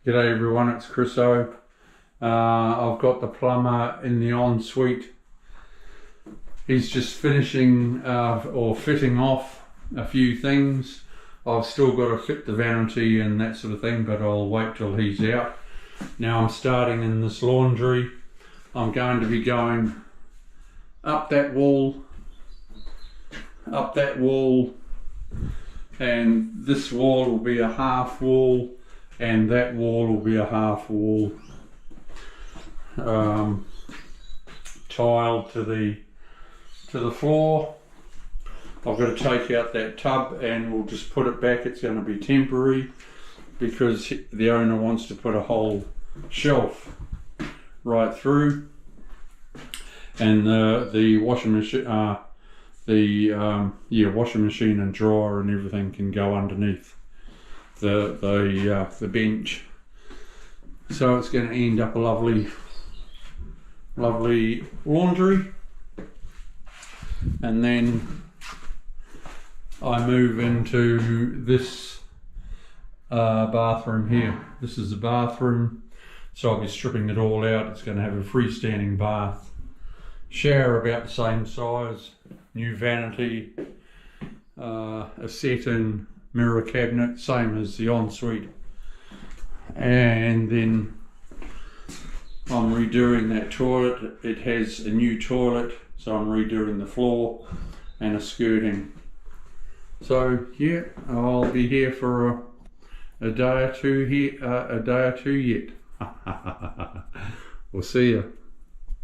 G'day everyone, it's Chris O. I've got the plumber in the ensuite. He's just finishing or fitting off a few things. I've still got to fit the vanity and that sort of thing, but I'll wait till he's out. Now I'm starting in this laundry. I'm going to be going up that wall, and this wall will be a half wall, and that wall will be a half wall, tiled to the floor. I've got to take out that tub and we'll just put it back. It's going to be temporary because the owner wants to put a whole shelf right through, and the washing machine, washing machine and dryer and everything can go underneath the bench. So it's going to end up a lovely laundry, and then I move into this bathroom here. This is the bathroom, so I'll be stripping it all out. It's going to have a freestanding bath, shower about the same size, new vanity, a set-in mirror cabinet, same as the ensuite, and then I'm redoing that toilet. It has a new toilet, so I'm redoing the floor and a skirting. So yeah, I'll be here for a day or two yet. We'll see you.